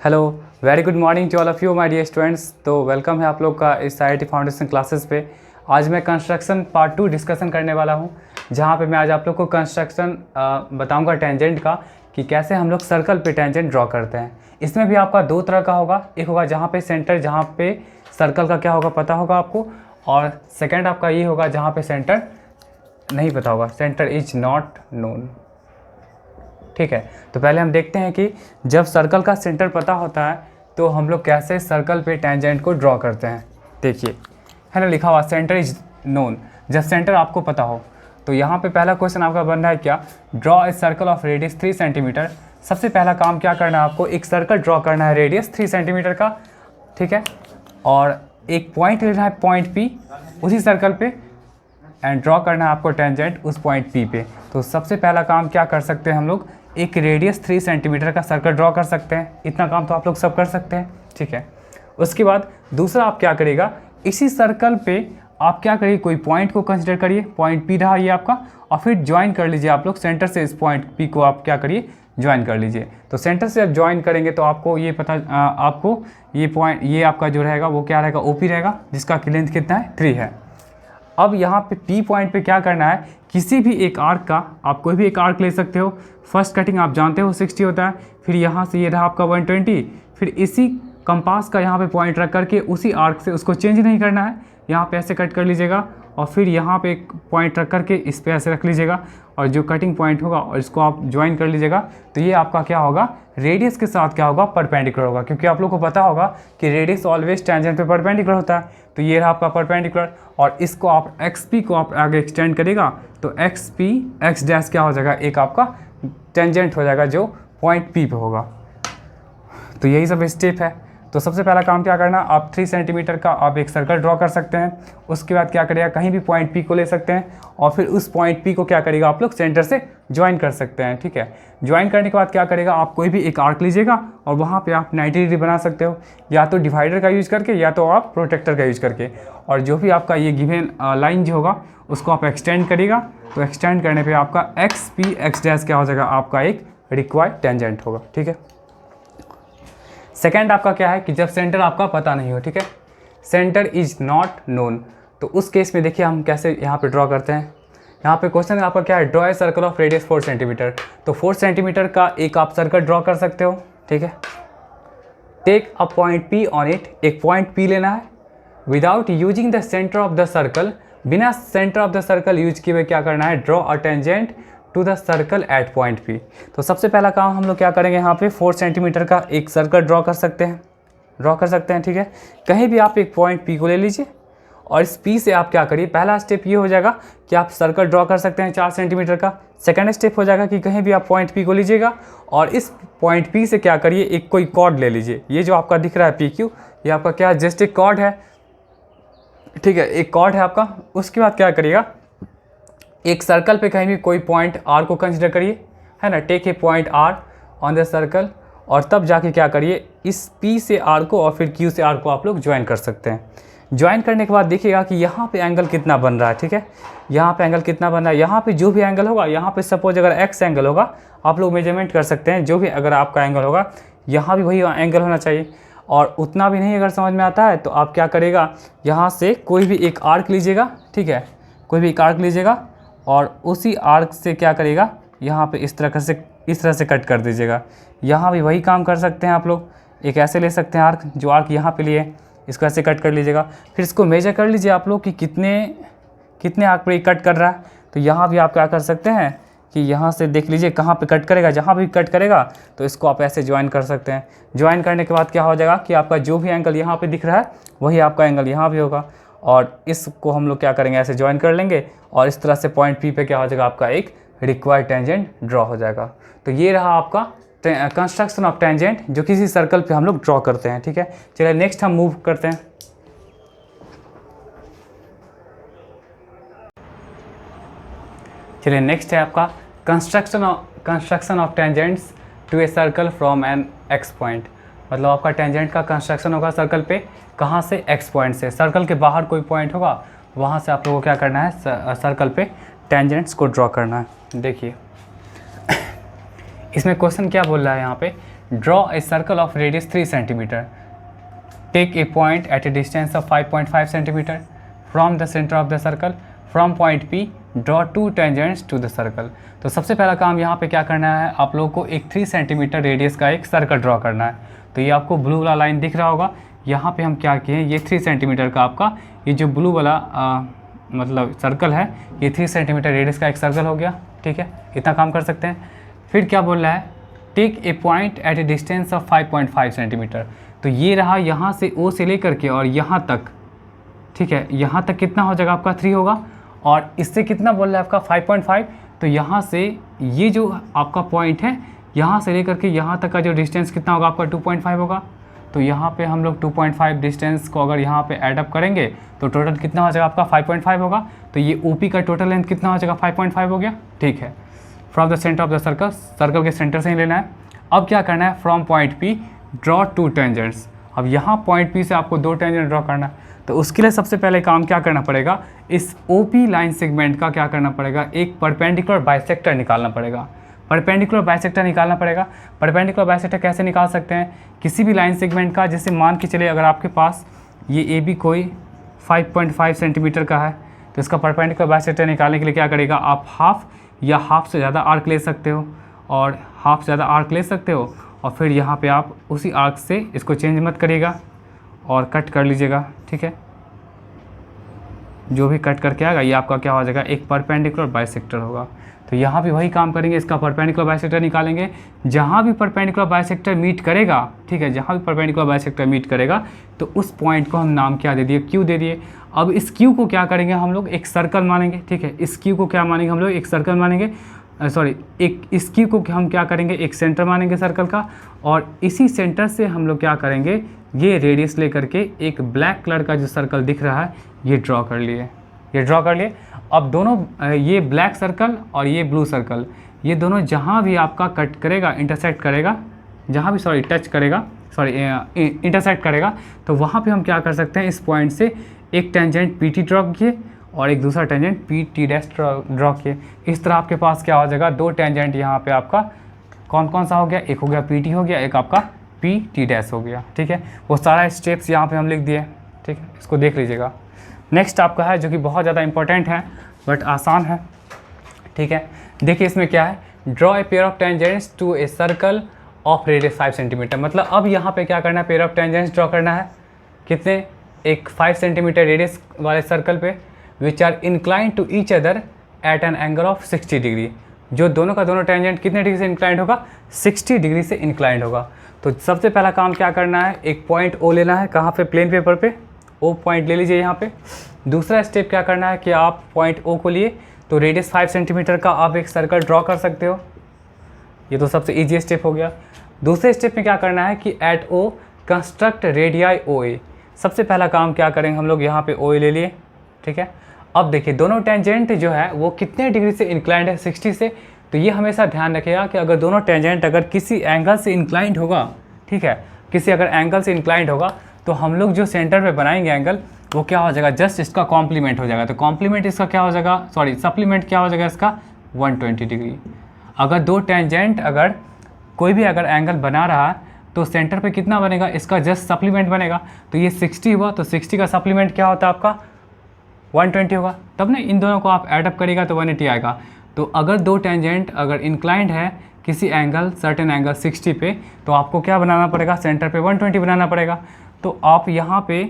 Hello, very good morning to all of you my dear students. तो welcome है आप लोग का इस IIT फाउंडेशन क्लासेस पे। आज मैं कंस्ट्रक्शन पार्ट 2 डिस्कशन करने वाला हूँ, जहाँ पे मैं आज आप लोग को कंस्ट्रक्शन बताऊँगा टेंजेंट का, कि कैसे हम लोग सर्कल पे टेंजेंट ड्रॉ करते हैं। इसमें भी आपका दो तरह का होगा, एक होगा जहाँ पे सेंटर, जहाँ पे सर्कल का क्या होगा पता होगा आपको, और सेकेंड आपका ये होगा जहाँ पे सेंटर नहीं पता होगा, सेंटर इज नॉट नोन। ठीक है, तो पहले हम देखते हैं कि जब सर्कल का सेंटर पता होता है तो हम लोग कैसे सर्कल पे टेंजेंट को ड्रॉ करते हैं। देखिए, है ना, लिखा हुआ सेंटर इज नोन। जब सेंटर आपको पता हो तो यहाँ पे पहला क्वेश्चन आपका बन रहा है क्या, draw a circle of radius 3 centimetre. सबसे पहला काम क्या करना है आपको, एक सर्कल ड्रॉ करना है रेडियस 3 सेंटीमीटर का, ठीक है, और एक पॉइंट लेना है पॉइंट P उसी सर्कल पे, एंड ड्रॉ करना है आपको टेंजेंट उस पॉइंट P पे। तो सबसे पहला काम क्या कर सकते हैं हम लोग, एक रेडियस 3 सेंटीमीटर का सर्कल ड्रॉ कर सकते हैं। इतना काम तो आप लोग सब कर सकते हैं, ठीक है। उसके बाद दूसरा आप क्या करिएगा, इसी सर्कल पे आप क्या करिए, कोई पॉइंट को कंसिडर करिए, पॉइंट P रहा ये आपका, और फिर ज्वाइन कर लीजिए आप लोग सेंटर से इस पॉइंट P को आप क्या करिए, ज्वाइन कर लीजिए। तो सेंटर से आप ज्वाइन करेंगे तो आपको ये पता आपको ये पॉइंट, ये आपका जो रहेगा वो क्या रहेगा, OP रहेगा, जिसका की लेंथ कितना है, 3 है। अब यहाँ पे P पॉइंट पे क्या करना है, किसी भी एक आर्क का आप कोई भी एक आर्क ले सकते हो। फर्स्ट कटिंग आप जानते हो 60 होता है, फिर यहाँ से ये रहा आपका 120, फिर इसी कंपास का यहाँ पे पॉइंट रख करके उसी आर्क से उसको चेंज नहीं करना है, यहाँ पे ऐसे कट कर लीजिएगा, और फिर यहाँ पे एक पॉइंट रख करके इस पे ऐसे रख लीजिएगा, और जो कटिंग पॉइंट होगा और इसको आप ज्वाइन कर लीजिएगा। तो ये आपका क्या होगा, रेडियस के साथ क्या होगा, परपेंडिकुलर होगा, क्योंकि आप लोग को पता होगा कि रेडियस ऑलवेज टेंजेंट पे परपेंडिकुलर होता है। तो ये रहा आपका परपेंडिकुलर, और इसको आप XP को आप आगे एक्सटेंड करेगा तो XP x डैश क्या हो जाएगा, एक आपका टेंजेंट हो जाएगा जो पॉइंट P पे होगा। तो यही सब स्टेप है। तो सबसे पहला काम क्या करना, आप 3 सेंटीमीटर का आप एक सर्कल ड्रॉ कर सकते हैं। उसके बाद क्या करिएगा, कहीं भी पॉइंट P को ले सकते हैं, और फिर उस पॉइंट P को क्या करेगा आप लोग सेंटर से ज्वाइन कर सकते हैं, ठीक है। ज्वाइन करने के बाद क्या करेगा, आप कोई भी एक आर्क लीजिएगा और वहाँ पे आप 90 डिग्री बना सकते हो, या तो डिवाइडर का यूज़ करके या तो आप प्रोटेक्टर का यूज़ करके। और जो भी आपका ये गिवन लाइन जो होगा उसको आप एक्सटेंड करिएगा। तो एक्सटेंड करने पर आपका XP x डैश क्या हो जाएगा, आपका एक रिक्वायर्ड टेंजेंट होगा, ठीक है। सेकेंड आपका क्या है कि जब सेंटर आपका पता नहीं हो, ठीक है, सेंटर इज नॉट नोन, तो उस केस में देखिए हम कैसे यहाँ पे ड्रॉ करते हैं। यहाँ पे क्वेश्चन आपका क्या है, draw a circle of radius 4 centimetre. तो 4 सेंटीमीटर का एक आप सर्कल ड्रॉ कर सकते हो, ठीक है। Take a point P on it, एक पॉइंट P लेना है, without using the centre of the circle, बिना centre of the circle use किए हुए क्या करना है, draw a tangent to the circle at point P। तो सबसे पहला काम हम लोग क्या करेंगे, यहाँ पे 4 सेंटीमीटर का एक सर्कल ड्रॉ कर सकते हैं, ठीक है। कहीं भी आप एक पॉइंट P को ले लीजिए, और इस P से आप क्या करिए, पहला स्टेप ये हो जाएगा कि आप सर्कल ड्रॉ कर सकते हैं 4 सेंटीमीटर का। सेकेंड स्टेप हो जाएगा कि कहीं भी आप पॉइंट P को लीजिएगा, और इस पॉइंट P से क्या करिए, एक कोई कॉर्ड ले लीजिए। ये जो आपका दिख रहा है PQ, ये आपका क्या है, जस्ट एक कॉर्ड है, ठीक है, एक कॉर्ड है आपका। उसके बाद क्या करिएगा, एक सर्कल पे कहीं भी कोई पॉइंट R को कंसिडर करिए, है ना, take a point R on the circle, और तब जाके क्या करिए, इस P से R को और फिर Q से R को आप लोग ज्वाइन कर सकते हैं। ज्वाइन करने के बाद देखिएगा कि यहाँ पे एंगल कितना बन रहा है, ठीक है, यहाँ पे एंगल कितना बन रहा है। यहाँ पे जो भी एंगल होगा, यहाँ पे सपोज अगर X एंगल होगा, आप लोग मेजरमेंट कर सकते हैं, जो भी अगर आपका एंगल होगा यहाँ भी वही एंगल होना चाहिए। और उतना भी नहीं अगर समझ में आता है तो आप क्या करेगा, यहाँ से कोई भी एक आर्क लीजिएगा, ठीक है, कोई भी एक आर्क लीजिएगा, और उसी आर्क से क्या करेगा, यहाँ पे इस तरह से कट कर दीजिएगा। यहाँ भी वही काम कर सकते हैं आप लोग, एक ऐसे ले सकते हैं आर्क, जो आर्क यहाँ पे लिए इसको ऐसे कट कर लीजिएगा। फिर इसको मेजर कर लीजिए आप लोग कि कितने आर्क पर कट कर रहा है। तो यहाँ भी आप क्या कर सकते हैं कि यहाँ से देख लीजिए कहाँ पे कट करेगा, जहाँ भी कट करेगा तो इसको आप ऐसे ज्वाइन कर सकते हैं। ज्वाइन करने के बाद क्या हो जाएगा कि आपका जो भी एंगल यहाँ पे दिख रहा है वही आपका एंगल यहाँ भी होगा, और इसको हम लोग क्या करेंगे, ऐसे ज्वाइन कर लेंगे, और इस तरह से पॉइंट P पे क्या हो जाएगा, आपका एक रिक्वायर्ड टेंजेंट ड्रॉ हो जाएगा। तो ये रहा आपका कंस्ट्रक्शन ऑफ टेंजेंट, जो किसी सर्कल पे हम लोग ड्रॉ करते हैं, ठीक है। चलिए नेक्स्ट हम मूव करते हैं। चलिए नेक्स्ट है आपका construction of tangents to a circle from an X point. मतलब आपका टेंजेंट का कंस्ट्रक्शन होगा सर्कल पे, कहाँ से, X पॉइंट से। सर्कल के बाहर कोई पॉइंट होगा, वहाँ से आप लोगों को क्या करना है, सर्कल पे टेंजेंट्स को ड्रॉ करना है। देखिए इसमें क्वेश्चन क्या बोल रहा है, यहाँ पे draw a circle of radius 3 centimetre, take a point at a distance of 5.5 centimetre from the centre of the circle, from point P draw 2 tangents to the circle. तो सबसे पहला काम यहाँ पे क्या करना है, आप लोगों को एक 3 सेंटीमीटर रेडियस का एक सर्कल ड्रॉ करना है। तो ये आपको ब्लू वाला लाइन दिख रहा होगा, यहाँ पे हम क्या किए, ये 3 सेंटीमीटर का आपका ये जो ब्लू वाला मतलब सर्कल है, ये 3 सेंटीमीटर रेडियस का एक सर्कल हो गया। ठीक है, इतना काम कर सकते हैं। फिर क्या बोल रहा है, take a point at a distance of 5.5 centimetre. तो ये रहा यहाँ से O से लेकर के और यहाँ तक, ठीक है, यहाँ तक कितना हो जाएगा आपका 3 होगा, और इससे कितना बोल रहा है आपका 5.5। तो यहाँ से ये जो आपका पॉइंट है, यहाँ से लेकर के यहाँ तक का जो डिस्टेंस कितना होगा आपका 2.5 होगा। तो यहाँ पे हम लोग 2.5 डिस्टेंस को अगर यहाँ पे ऐड अप करेंगे तो टोटल कितना हो जाएगा आपका 5.5 होगा। तो ये OP का टोटल लेंथ कितना हो जाएगा 5.5 हो गया। ठीक है, from the centre of the circle, circle के सेंटर से ही लेना है। अब क्या करना है, from point P draw 2 tangents. अब यहाँ पॉइंट P से आपको 2 टेंजेंट ड्रॉ करना है। तो उसके लिए सबसे पहले काम क्या करना पड़ेगा, इस OP लाइन सेगमेंट का क्या करना पड़ेगा, एक परपेंडिकुलर बाइसेक्टर निकालना पड़ेगा। परपेंडिकुलर बाइसेक्टर निकालना पड़ेगा। परपेंडिकुलर बाइसेक्टर कैसे निकाल सकते हैं, किसी भी लाइन सेगमेंट का, जैसे मान के चलिए अगर आपके पास ये AB कोई 5.5 सेंटीमीटर का है, तो इसका परपेंडिकुलर बाइसेक्टर निकालने के लिए क्या करेगा, आप हाफ या हाफ से ज़्यादा आर्क ले सकते हो, और हाफ से ज़्यादा आर्क ले सकते हो, और फिर यहाँ पे आप उसी आर्क से इसको चेंज मत करिएगा और कट कर लीजिएगा। ठीक है, जो भी कट करके आएगा ये आपका क्या हो जाएगा, एक परपेंडिकुलर बाइसेक्टर होगा। तो यहाँ भी वही काम करेंगे, इसका परपेंडिकुलर बाइसेक्टर निकालेंगे। जहाँ भी परपेंडिकुलर बाइसेक्टर मीट करेगा, ठीक है, जहाँ भी परपेंडिकुलर बाइसेक्टर मीट करेगा तो उस पॉइंट को हम नाम क्या दे दिए, Q दे दिए। अब इस Q को क्या करेंगे हम लोग, एक सर्कल मानेंगे। ठीक है, इस Q को क्या मानेंगे हम लोग, एक सर्कल मानेंगे, इस Q को हम क्या करेंगे, एक सेंटर मानेंगे सर्कल का, और इसी सेंटर से हम लोग क्या करेंगे, ये रेडियस लेकर के एक ब्लैक कलर का जो सर्कल दिख रहा है ये ड्रॉ कर लिए, ये ड्रॉ कर लिए। अब दोनों ये ब्लैक सर्कल और ये ब्लू सर्कल, ये दोनों जहाँ भी आपका कट करेगा, इंटरसेक्ट करेगा, जहाँ भी टच करेगा, इंटरसेक्ट करेगा, तो वहाँ पे हम क्या कर सकते हैं, इस पॉइंट से एक टेंजेंट PT ड्रॉ किए और एक दूसरा टेंजेंट PT डैश ड्रॉ किए। इस तरह आपके पास क्या हो जाएगा, 2 टेंजेंट यहाँ पे आपका कौन कौन सा हो गया, एक हो गया PT हो गया, एक आपका PT डैश हो गया। ठीक है, वो सारा स्टेप्स यहाँ पे हम लिख दिए। ठीक है, इसको देख लीजिएगा। नेक्स्ट आपका है जो कि बहुत ज़्यादा इंपॉर्टेंट है बट आसान है। ठीक है, देखिए इसमें क्या है, draw a pair of tangents to a circle of radius 5 centimetre. मतलब अब यहाँ पे क्या करना है, पेयर ऑफ टेंजेंट्स ड्रॉ करना है, कितने, एक 5 सेंटीमीटर रेडियस वाले सर्कल पे, which are inclined to each other at an angle of 60 degree. जो दोनों का दोनों टेंजेंट कितने डिग्री से इंक्लाइंड होगा, 60 डिग्री से इंक्लाइंड होगा। तो सबसे पहला काम क्या करना है, एक पॉइंट O लेना है, कहाँ पे, प्लेन पेपर पे O पॉइंट ले लीजिए यहाँ पे। दूसरा स्टेप क्या करना है कि आप पॉइंट O को लिए तो रेडियस 5 सेंटीमीटर का आप एक सर्कल ड्रॉ कर सकते हो। ये तो सबसे ईजी स्टेप हो गया। दूसरे स्टेप में क्या करना है कि at O construct radii OA। सबसे पहला काम क्या करेंगे हम लोग, यहाँ पे OA ले लिए। ठीक है, अब देखिए दोनों टेंजेंट जो है वो कितने डिग्री से इंक्लाइंड है, 60 से। तो ये हमेशा ध्यान रखिएगा कि अगर दोनों टेंजेंट अगर किसी एंगल से इंक्लाइंड होगा, ठीक है, किसी अगर एंगल से इंक्लाइंड होगा, तो हम लोग जो सेंटर पे बनाएंगे एंगल, वो क्या हो जाएगा, जस्ट इसका कॉम्प्लीमेंट हो जाएगा। तो कॉम्प्लीमेंट इसका क्या हो जाएगा, सप्लीमेंट क्या हो जाएगा इसका, 120 डिग्री। अगर 2 टेंजेंट अगर कोई भी अगर एंगल बना रहा है तो सेंटर पे कितना बनेगा, इसका जस्ट सप्लीमेंट बनेगा। तो ये 60 हुआ, तो 60 का सप्लीमेंट क्या होता है आपका, 120 होगा। तब ना इन दोनों को आप एडअप करेगा तो 180 आएगा। तो अगर 2 टेंजेंट अगर इंक्लाइंड है किसी एंगल, सर्टेन एंगल 60 पे, तो आपको क्या बनाना पड़ेगा, सेंटर पे 120 बनाना पड़ेगा। तो आप यहाँ पे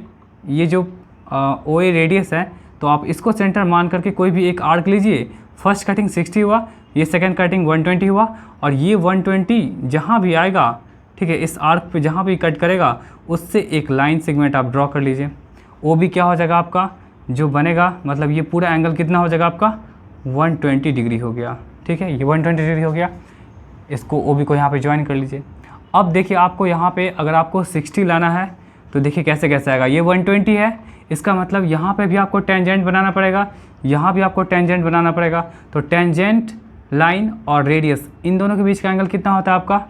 ये जो OA रेडियस है, तो आप इसको सेंटर मान करके कोई भी एक आर्क लीजिए। फर्स्ट कटिंग 60 हुआ, ये सेकंड कटिंग 120 हुआ, और ये 120 जहाँ भी आएगा, ठीक है, इस आर्क पे जहाँ भी कट करेगा उससे एक लाइन सेगमेंट आप ड्रॉ कर लीजिए। OB क्या हो जाएगा आपका जो बनेगा, मतलब ये पूरा एंगल कितना हो जाएगा आपका, 120 डिग्री हो गया। ठीक है, ये 120 डिग्री हो गया। इसको OB को यहाँ पे ज्वाइन कर लीजिए। अब देखिए आपको यहाँ पे अगर आपको 60 लाना है तो देखिए कैसे कैसे आएगा। ये 120 है, इसका मतलब यहाँ पे भी आपको टेंजेंट बनाना पड़ेगा, यहाँ भी आपको टेंजेंट बनाना पड़ेगा। तो टेंजेंट लाइन और रेडियस, इन दोनों के बीच का एंगल कितना होता है आपका,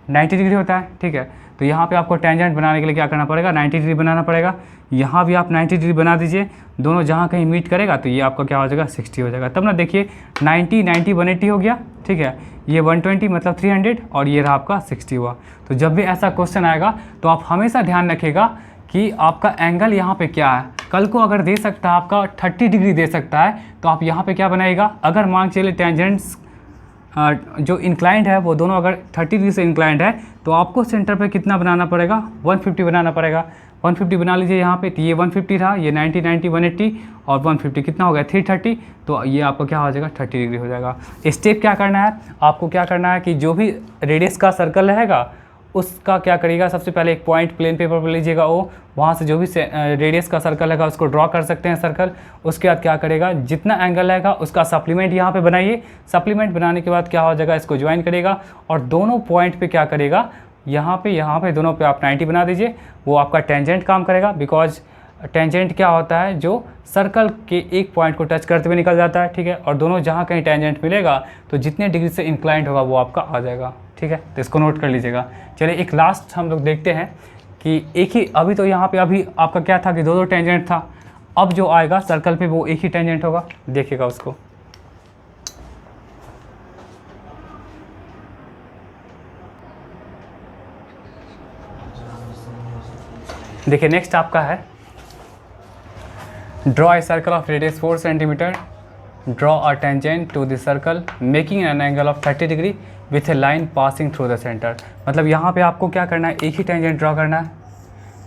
90 डिग्री होता है। ठीक है, तो यहाँ पे आपको टेंजेंट बनाने के लिए क्या करना पड़ेगा, 90 डिग्री बनाना पड़ेगा। यहाँ भी आप 90 डिग्री बना दीजिए, दोनों जहाँ कहीं मीट करेगा तो ये आपका क्या हो जाएगा, 60 हो जाएगा। तब ना देखिए 90 90 180 हो गया, ठीक है, ये 120 मतलब 300 और ये रहा आपका 60 हुआ। तो जब भी ऐसा क्वेश्चन आएगा तो आप हमेशा ध्यान रखिएगा कि आपका एंगल यहाँ पे क्या है। कल को अगर दे सकता है आपका 30 डिग्री दे सकता है तो आप यहाँ पे क्या बनाएगा, अगर मान चलिए टेंजेंट्स जो इंक्लाइंड है वो दोनों अगर 30 डिग्री से इंक्लाइंड है तो आपको सेंटर पे कितना बनाना पड़ेगा, 150 बनाना पड़ेगा। 150 बना लीजिए यहाँ पे, तो ये 150 था, ये 90 90 180 और 150 कितना हो गया 330, तो ये आपका क्या हो जाएगा 30 डिग्री हो जाएगा। स्टेप क्या करना है आपको, क्या करना है कि जो भी रेडियस का सर्कल रहेगा उसका क्या करिएगा, सबसे पहले एक पॉइंट प्लेन पेपर पर लीजिएगा, वो वहाँ से जो भी रेडियस का सर्कल रहेगा उसको ड्रॉ कर सकते हैं सर्कल। उसके बाद क्या करेगा, जितना एंगल रहेगा उसका सप्लीमेंट यहाँ पे बनाइए। सप्लीमेंट बनाने के बाद क्या हो जाएगा, इसको ज्वाइन करेगा और दोनों पॉइंट पे क्या करेगा, यहाँ पे दोनों पे आप 90 बना दीजिए। वो आपका टेंजेंट काम करेगा, बिकॉज टेंजेंट क्या होता है, जो सर्कल के एक पॉइंट को टच करते हुए निकल जाता है, ठीक है। और दोनों जहाँ कहीं टेंजेंट मिलेगा तो जितने डिग्री से इंक्लाइंड होगा वो आपका आ जाएगा, ठीक है। तो इसको नोट कर लीजिएगा। चलिए एक लास्ट हम लोग देखते हैं कि एक ही, अभी तो यहाँ पे अभी आपका क्या था कि दो टेंजेंट था, अब जो आएगा सर्कल पे वो एक ही टेंजेंट होगा, देखिएगा उसको। देखिए नेक्स्ट आपका है, draw a circle of radius 4 centimetre, draw a tangent to the circle making an angle of 30 degree with a line passing through the centre. मतलब यहाँ पे आपको क्या करना है, एक ही टेंजेंट ड्रॉ करना है।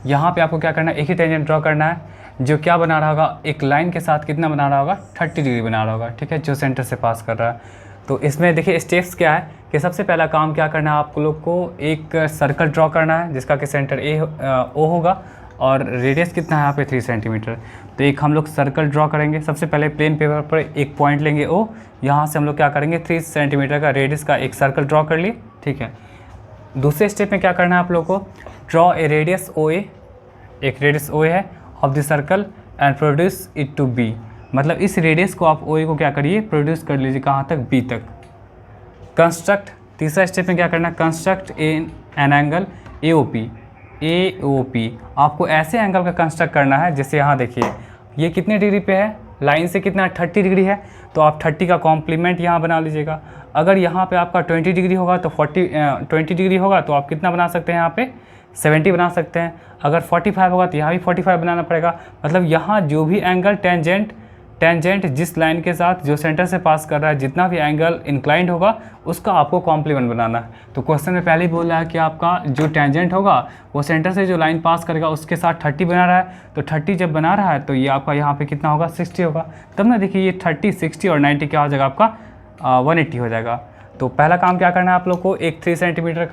यहाँ पे आपको क्या करना है, एक ही टेंजेंट ड्रॉ करना है, जो क्या बना रहा होगा, एक लाइन के साथ कितना बना रहा होगा, 30 डिग्री बना रहा होगा, ठीक है, जो सेंटर से पास कर रहा है। तो इसमें देखिए स्टेप्स क्या है कि सबसे पहला काम क्या करना है, आप लोग को एक सर्कल ड्रॉ करना है जिसका कि सेंटर ओ होगा और रेडियस कितना है यहाँ पे 3 सेंटीमीटर। तो एक हम लोग सर्कल ड्रॉ करेंगे। सबसे पहले प्लेन पेपर पर एक पॉइंट लेंगे ओ, यहाँ से हम लोग क्या करेंगे 3 सेंटीमीटर का रेडियस का एक सर्कल ड्रॉ कर लिए, ठीक है। दूसरे स्टेप में क्या करना है आप लोग को, ड्रॉ ए रेडियस ओ ए, एक रेडियस ओ ए है of the circle and produce it to be. मतलब इस रेडियस को आप ओ ए को क्या करिए, प्रोड्यूस कर लीजिए कहाँ तक, बी तक। कंस्ट्रक्ट, तीसरा स्टेप में क्या करना है, construct an angle A O P. आपको ऐसे एंगल का कंस्ट्रक्ट करना है, जैसे यहाँ देखिए ये कितने डिग्री पे है, लाइन से कितना 30 डिग्री है, तो आप 30 का कॉम्प्लीमेंट यहाँ बना लीजिएगा। अगर यहाँ पे आपका 20 डिग्री होगा तो 20 डिग्री होगा तो आप कितना बना सकते हैं, यहाँ पे 70 बना सकते हैं। अगर 45 होगा तो यहाँ भी 45 बनाना पड़ेगा। मतलब यहाँ जो भी एंगल टेंजेंट जिस लाइन के साथ जो सेंटर से पास कर रहा है, जितना भी एंगल इंक्लाइंड होगा उसका आपको कॉम्प्लीमेंट बनाना है। तो क्वेश्चन में पहले ही बोल रहा है कि आपका जो टेंजेंट होगा वो सेंटर से जो लाइन पास करेगा उसके साथ 30 बना रहा है, तो 30 जब बना रहा है तो ये आपका यहाँ पे कितना होगा, 60 होगा। तब ना देखिए ये 30 60 और 90 क्या हो जाएगा आपका 180 हो जाएगा। तो पहला काम क्या करना है आप लोग को, एक 4 सेंटीमीटर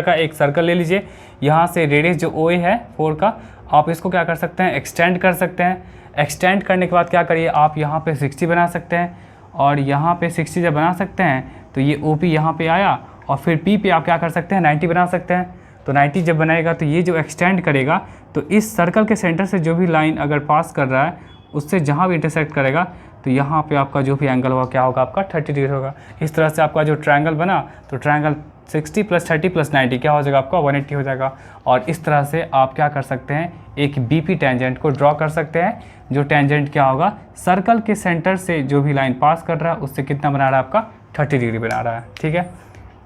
का एक सर्कल ले लीजिए। यहाँ से रेडियस जो ओ ए है 4 का, आप इसको क्या कर सकते हैं, एक्सटेंड कर सकते हैं। एक्सटेंड करने के बाद क्या करिए, आप यहाँ पे 60 बना सकते हैं और यहाँ पे 60 जब बना सकते हैं तो ये ओ पी यहाँ पे आया और फिर पी पे आप क्या कर सकते हैं, 90 बना सकते हैं। तो 90 जब बनाएगा तो ये जो एक्सटेंड करेगा तो इस सर्कल के सेंटर से जो भी लाइन अगर पास कर रहा है उससे जहाँ भी इंटरसेक्ट करेगा तो यहाँ पे आपका जो भी एंगल होगा क्या होगा, आपका 30 डिग्री होगा। इस तरह से आपका जो ट्रायंगल बना तो ट्रायंगल 60 + 30 + 90 क्या हो जाएगा, आपका 180 हो जाएगा। और इस तरह से आप क्या कर सकते हैं, एक बीपी टेंजेंट को ड्रॉ कर सकते हैं, जो टेंजेंट क्या होगा, सर्कल के सेंटर से जो भी लाइन पास कर रहा है उससे कितना बना रहा है, आपका 30 डिग्री बना रहा है, ठीक है।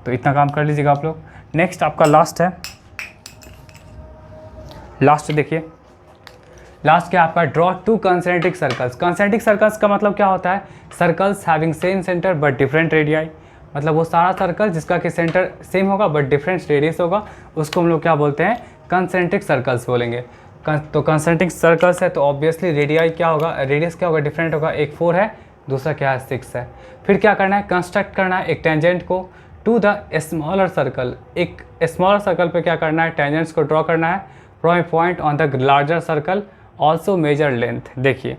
तो इतना काम कर लीजिएगा आप लोग। नेक्स्ट आपका लास्ट है, लास्ट देखिए, लास्ट क्या आपका, draw 2 concentric circles. Concentric circles का मतलब क्या होता है, circles having same centre but different radii. मतलब वो सारा सर्कल जिसका कि सेंटर सेम होगा बट डिफरेंट रेडियस होगा, उसको हम लोग क्या बोलते हैं, कंसेंट्रिक सर्कल्स बोलेंगे। तो कंसेंट्रिक सर्कल्स है तो ऑब्वियसली रेडियाई क्या होगा, रेडियस क्या होगा, डिफरेंट होगा। एक 4 है, दूसरा क्या है 6 है। फिर क्या करना है, कंस्ट्रक्ट करना है एक टेंजेंट को टू द स्मॉलर सर्कल। एक स्मॉलर सर्कल पे क्या करना है, टेंजेंट्स को ड्रॉ करना है from A point on the larger circle, also major length. देखिए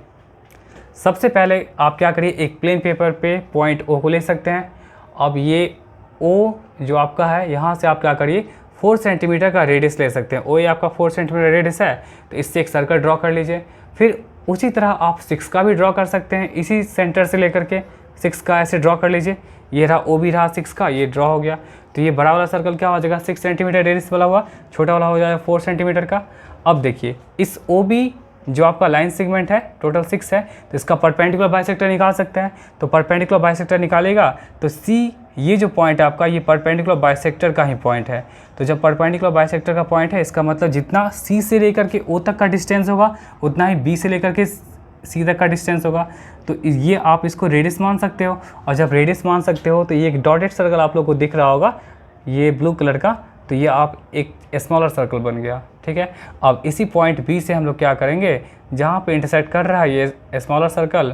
सबसे पहले आप क्या करिए, एक प्लेन पेपर पे पॉइंट ओ को ले सकते हैं। अब ये ओ जो आपका है, यहाँ से आप क्या करिए 4 सेंटीमीटर का रेडियस ले सकते हैं। ओ ये आपका 4 सेंटीमीटर रेडियस है तो इससे एक सर्कल ड्रॉ कर लीजिए। फिर उसी तरह आप 6 का भी ड्रॉ कर सकते हैं, इसी सेंटर से लेकर के 6 का ऐसे ड्रॉ कर लीजिए। ये रहा ओ बी रहा 6 का, ये ड्रॉ हो गया। तो ये बड़ा वाला सर्कल क्या हो जाएगा 6 सेंटीमीटर रेडियस वाला हुआ, छोटा वाला हो जाएगा 4 सेंटीमीटर का। अब देखिए इस ओ बी जो आपका लाइन सेगमेंट है टोटल 6 है, तो इसका परपेंडिकुलर बाइसेक्टर निकाल सकते हैं। तो परपेंडिकुलर बाइसेक्टर निकालेगा तो सी ये जो पॉइंट है आपका, ये परपेंडिकुलर बाइसेक्टर का ही पॉइंट है। तो जब परपेंडिकुलर बाइसेक्टर का पॉइंट है, इसका मतलब जितना सी से लेकर के ओ तक का डिस्टेंस होगा उतना ही बी से लेकर के सी तक का डिस्टेंस होगा। तो ये आप इसको रेडियस मान सकते हो। और जब रेडियस मान सकते हो तो ये एक डॉटेड सर्कल आप लोग को दिख रहा होगा ये ब्लू कलर का, तो ये आप एक स्मॉलर सर्कल बन गया, ठीक है। अब इसी पॉइंट बी से हम लोग क्या करेंगे, जहाँ पे इंटरसेक्ट कर रहा है ये स्मॉलर सर्कल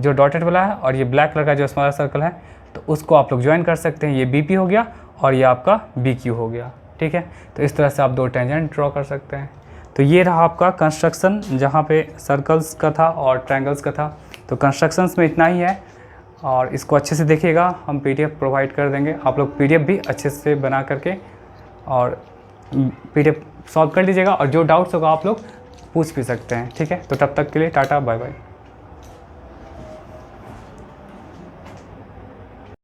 जो डॉटेड वाला है और ये ब्लैक कलर का जो स्मॉलर सर्कल है, तो उसको आप लोग ज्वाइन कर सकते हैं। ये बी पी हो गया और ये आपका बी क्यू हो गया, ठीक है। तो इस तरह से आप दो टेंजेंट ड्रॉ कर सकते हैं। तो ये रहा आपका कंस्ट्रक्शन जहाँ पे सर्कल्स का था और ट्रायंगल्स का था। तो कंस्ट्रक्शंस में इतना ही है और इसको अच्छे से देखिएगा, हम पीडीएफ प्रोवाइड कर देंगे। आप लोग पीडीएफ भी अच्छे से बना करके और पीडीएफ सॉल्व कर लीजिएगा और जो डाउट्स होगा आप लोग पूछ भी सकते हैं, ठीक है। तो तब तक के लिए टाटा बाय बाय।